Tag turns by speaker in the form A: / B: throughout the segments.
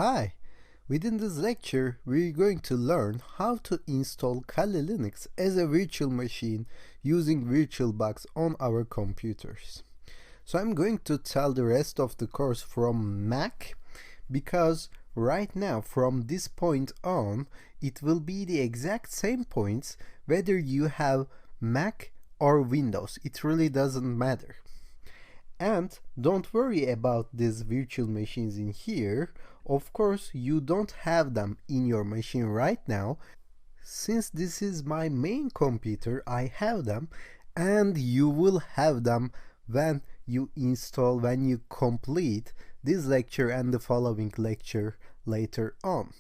A: Hi! Within this lecture, we're going to learn how to install Kali Linux as a virtual machine using VirtualBox on our computers. So I'm going to tell the rest of the course from Mac because right now from this point on it will be the exact same points whether you have Mac or Windows. It really doesn't matter. And don't worry about these virtual machines in here. Of course, you don't have them in your machine right now. Since this is my main computer, I have them, and you will have them when you complete this lecture and the following lecture later on.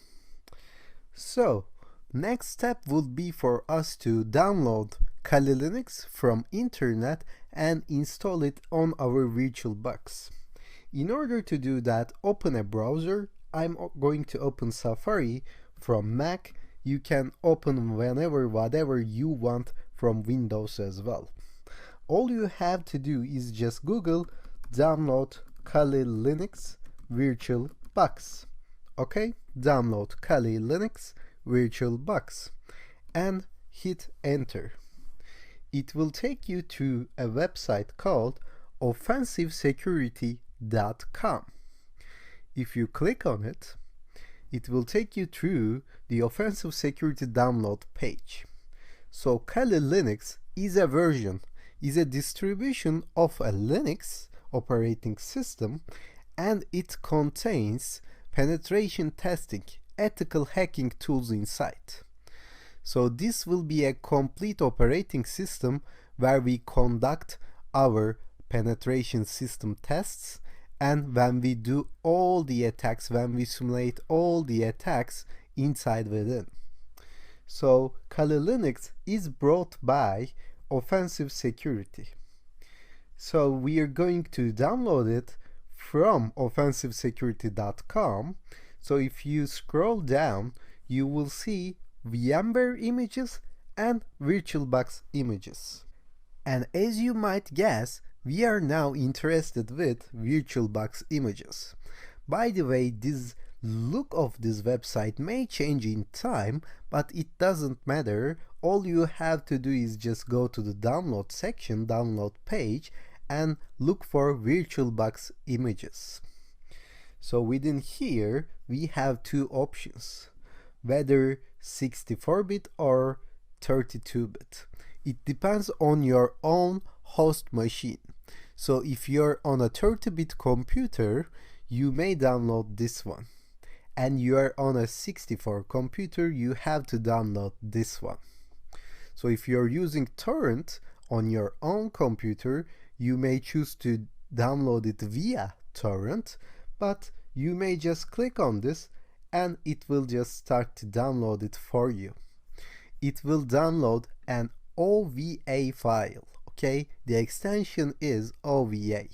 A: So, next step would be for us to download Kali Linux from internet and install it on our VirtualBox. In order to do that, open a browser. I'm going to open Safari from Mac. You can open whatever you want from Windows as well. All you have to do is just Google download Kali Linux VirtualBox. Okay, download Kali Linux VirtualBox and hit enter. It will take you to a website called offensivesecurity.com. If you click on it, it will take you through the Offensive Security download page. So Kali Linux is a distribution of a Linux operating system, and it contains penetration testing, ethical hacking tools inside. So this will be a complete operating system where we conduct our penetration system tests, and when we do all the attacks, when we simulate all the attacks inside within. So Kali Linux is brought by Offensive Security. So we are going to download it from offensivesecurity.com. So if you scroll down, you will see VMware images and VirtualBox images. And as you might guess, we are now interested with VirtualBox images. By the way, this look of this website may change in time, but it doesn't matter. All you have to do is just go to the download section, download page, and look for VirtualBox images. So within here, we have two options, whether 64-bit or 32-bit. It depends on your own host machine. So if you're on a 30-bit computer, you may download this one. And you are on a 64 computer, you have to download this one. So if you're using torrent on your own computer, you may choose to download it via torrent, but you may just click on this and it will just start to download it for you. It will download an OVA file. Okay, the extension is OVA,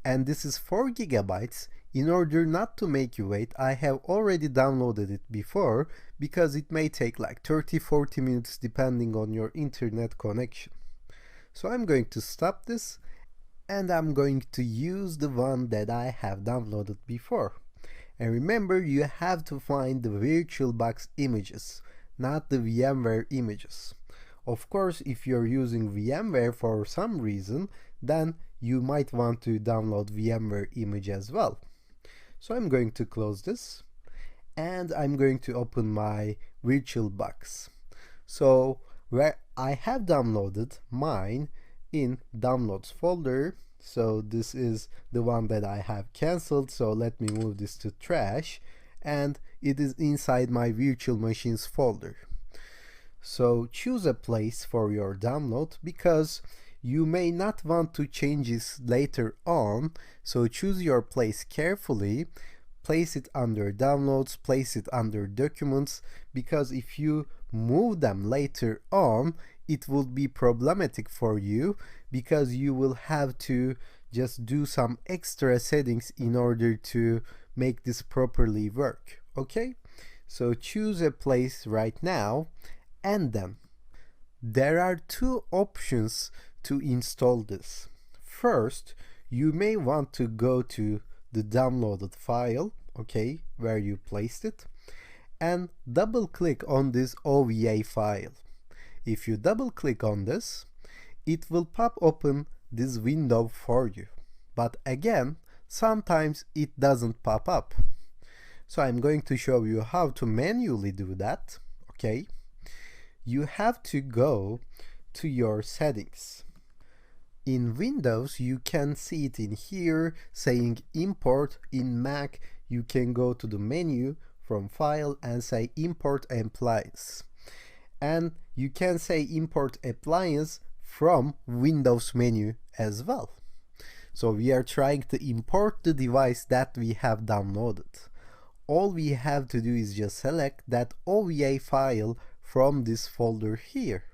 A: and this is 4 gigabytes. In order not to make you wait, I have already downloaded it before because it may take like 30-40 minutes depending on your internet connection. So I'm going to stop this and I'm going to use the one that I have downloaded before. And remember, you have to find the VirtualBox images, not the VMware images. Of course, if you're using VMware for some reason, then you might want to download VMware image as well. So I'm going to close this and I'm going to open my VirtualBox. So where I have downloaded mine in downloads folder. So this is the one that I have cancelled. So let me move this to trash, and it is inside my virtual machines folder. So choose a place for your download because you may not want to change this later on. So choose your place carefully, place it under downloads, place it under documents, because if you move them later on, it will be problematic for you because you will have to just do some extra settings in order to make this properly work. Okay, so choose a place right now. And then there are two options to install this. First, you may want to go to the downloaded file okay, where you placed it, and double click on this OVA file. If you double click on this, it will pop open this window for you. But again, sometimes it doesn't pop up. So I'm going to show you how to manually do that, okay? You have to go to your settings. In Windows, you can see it in here saying import. In Mac, you can go to the menu from file and say import appliance. And you can say import appliance from Windows menu as well. So we are trying to import the device that we have downloaded. All we have to do is just select that OVA file from this folder here.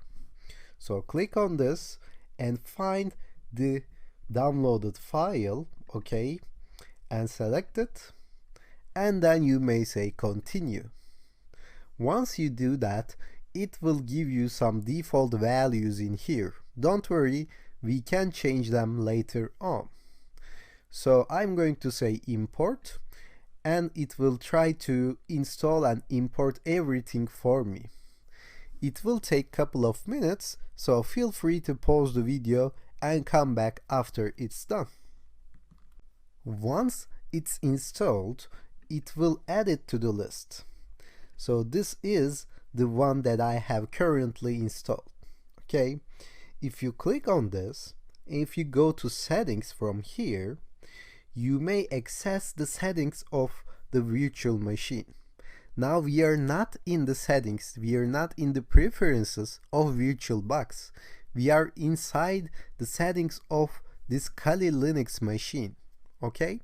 A: So click on this and find the downloaded file, okay, and select it, and then you may say continue. Once you do that, it will give you some default values in here. Don't worry, we can change them later on. So I'm going to say import, and it will try to install and import everything for me. It will take a couple of minutes, so feel free to pause the video and come back after it's done. Once it's installed, it will add it to the list. So this is the one that I have currently installed. Okay, if you click on this, if you go to settings from here, you may access the settings of the virtual machine. Now we are not in the settings, we are not in the preferences of VirtualBox. We are inside the settings of this Kali Linux machine, okay?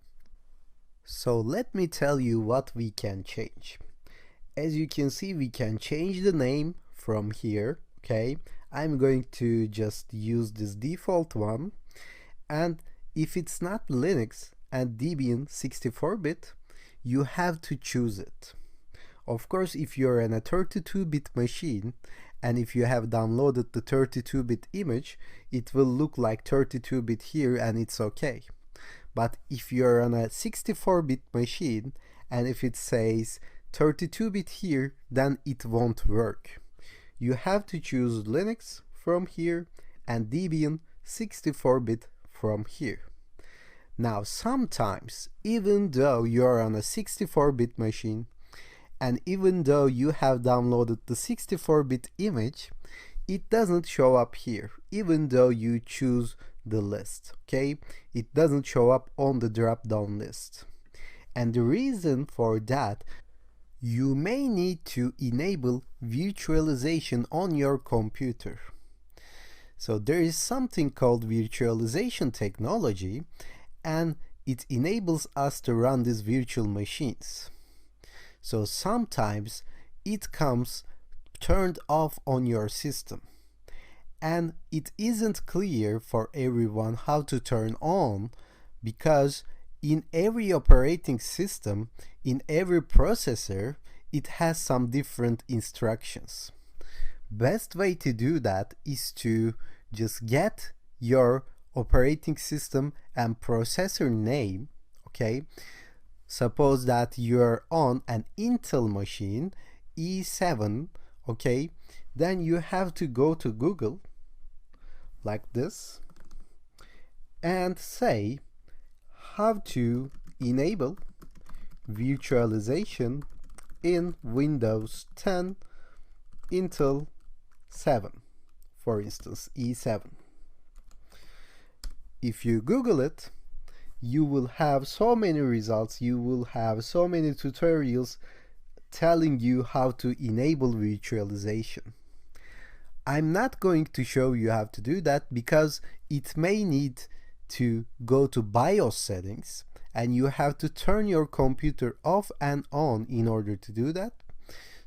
A: So let me tell you what we can change. As you can see, we can change the name from here, okay? I'm going to just use this default one, and if it's not Linux and Debian 64-bit, you have to choose it. Of course, if you're in a 32-bit machine, and if you have downloaded the 32-bit image, it will look like 32-bit here and it's okay. But if you're on a 64-bit machine, and if it says 32-bit here, then it won't work. You have to choose Linux from here and Debian 64-bit from here. Now sometimes, even though you're on a 64-bit machine, and even though you have downloaded the 64-bit image, it doesn't show up here, even though you choose the list, okay? It doesn't show up on the drop-down list. And the reason for that, you may need to enable virtualization on your computer. So there is something called virtualization technology, and it enables us to run these virtual machines. So sometimes it comes turned off on your system, and it isn't clear for everyone how to turn on, because in every operating system, in every processor, it has some different instructions. Best way to do that is to just get your operating system and processor name, okay? Suppose that you're on an Intel machine, i7, okay? Then you have to go to Google, like this, and say how to enable virtualization in Windows 10 Intel 7, for instance, i7. If you Google it, you will have so many results, you will have so many tutorials telling you how to enable virtualization. I'm not going to show you how to do that because it may need to go to BIOS settings and you have to turn your computer off and on in order to do that.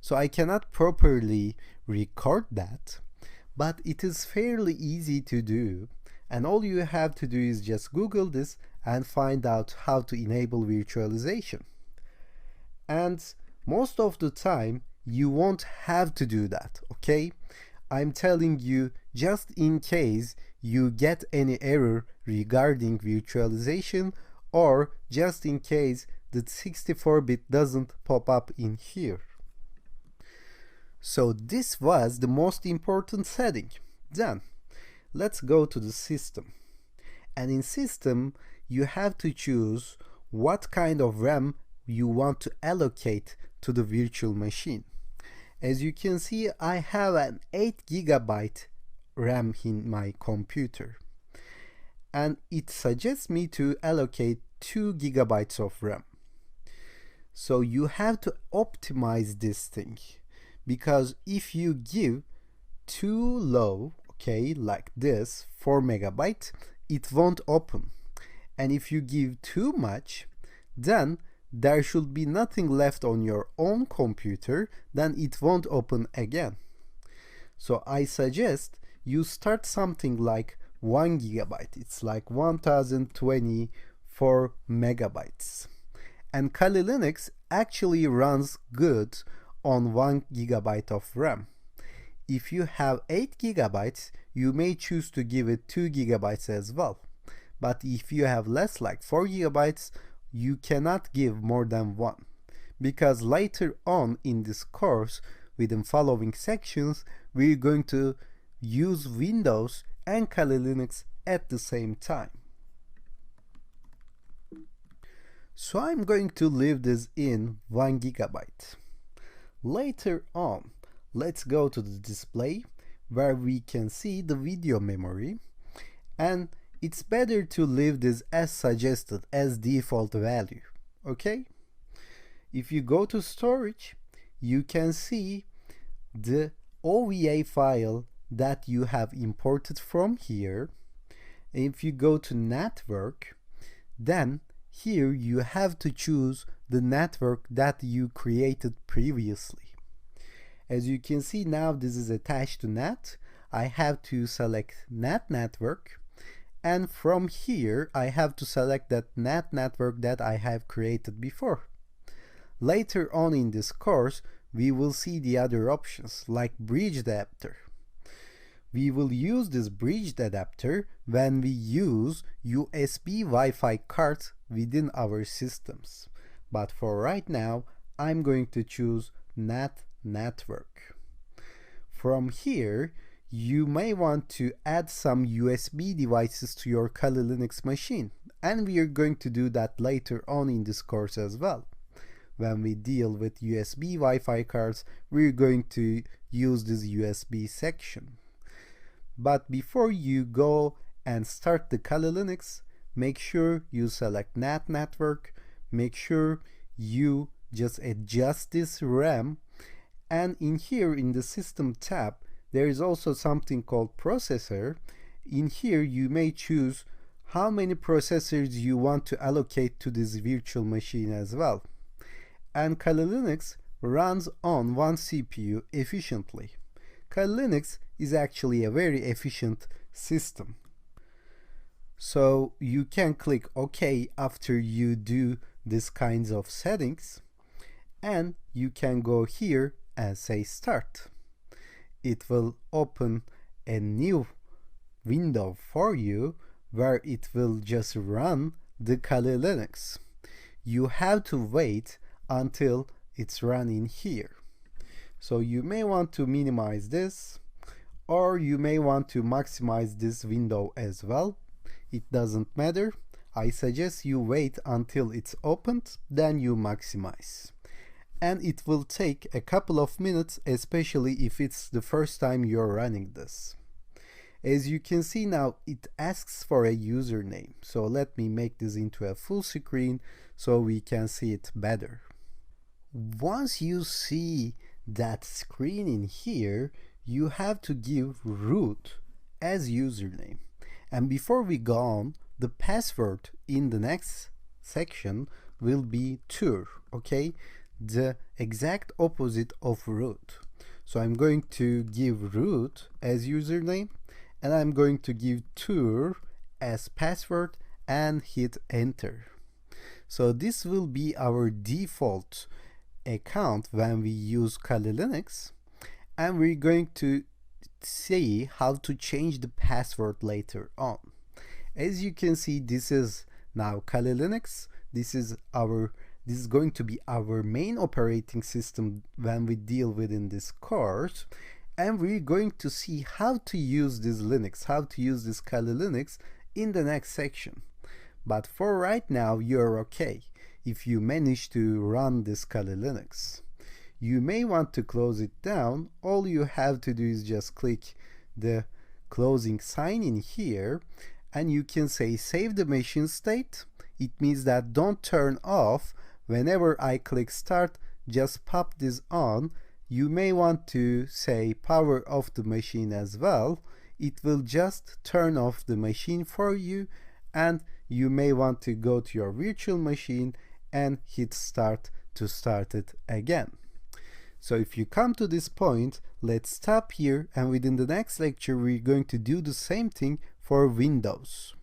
A: So I cannot properly record that, but it is fairly easy to do, and all you have to do is just Google this and find out how to enable virtualization. And most of the time you won't have to do that, okay? I'm telling you just in case you get any error regarding virtualization, or just in case the 64-bit doesn't pop up in here. So this was the most important setting. Then let's go to the system. And in system, you have to choose what kind of RAM you want to allocate to the virtual machine. As you can see, I have an 8 GB RAM in my computer. And it suggests me to allocate 2 GB of RAM. So you have to optimize this thing, because if you give too low, okay, like this, 4 MB, it won't open. And if you give too much, then there should be nothing left on your own computer, then it won't open again. So I suggest you start something like 1 GB. It's like 1024 megabytes. And Kali Linux actually runs good on 1 GB of RAM. If you have 8 GB, you may choose to give it 2 GB as well. But if you have less, like 4 GB, you cannot give more than 1. Because later on in this course, within following sections, we're going to use Windows and Kali Linux at the same time. So I'm going to leave this in 1 GB. Later on, let's go to the display where we can see the video memory, and it's better to leave this as suggested, as default value, okay? If you go to storage, you can see the OVA file that you have imported from here. If you go to network, then here you have to choose the network that you created previously. As you can see now, this is attached to NAT. I have to select NAT network, and from here I have to select that NAT network that I have created before. Later on in this course, we will see the other options like bridge adapter. We will use this bridged adapter when we use USB Wi-Fi cards within our systems. But for right now, I'm going to choose NAT network. From here, you may want to add some USB devices to your Kali Linux machine, and we are going to do that later on in this course as well. When we deal with USB Wi-Fi cards, we're going to use this USB section. But before you go and start the Kali Linux, make sure you select NAT network, make sure you just adjust this RAM, and in here in the system tab, there is also something called processor. In here you may choose how many processors you want to allocate to this virtual machine as well. And Kali Linux runs on one CPU efficiently. Kali Linux is actually a very efficient system. So you can click OK after you do these kinds of settings, and you can go here and say start. It will open a new window for you where it will just run the Kali Linux. You have to wait until it's running here. So you may want to minimize this, or you may want to maximize this window as well. It doesn't matter. I suggest you wait until it's opened, then you maximize. And it will take a couple of minutes, especially if it's the first time you're running this. As you can see now, it asks for a username. So let me make this into a full screen so we can see it better. Once you see that screen in here, you have to give root as username. And before we go on, the password in the next section will be tour, okay? The exact opposite of root. So I'm going to give root as username, and I'm going to give tour as password and hit enter. So this will be our default account when we use Kali Linux, and we're going to see how to change the password later on. As you can see, this is now Kali Linux. This is our This is going to be our main operating system when we deal within this course. And we're going to see how to use this Linux, how to use this Kali Linux in the next section. But for right now, you're okay if you manage to run this Kali Linux. You may want to close it down. All you have to do is just click the closing sign in here, and you can say save the machine state. It means that don't turn off. Whenever I click start, just pop this on. You may want to say power off the machine as well. It will just turn off the machine for you, and you may want to go to your virtual machine and hit start to start it again. So if you come to this point, let's stop here, and within the next lecture we're going to do the same thing for Windows.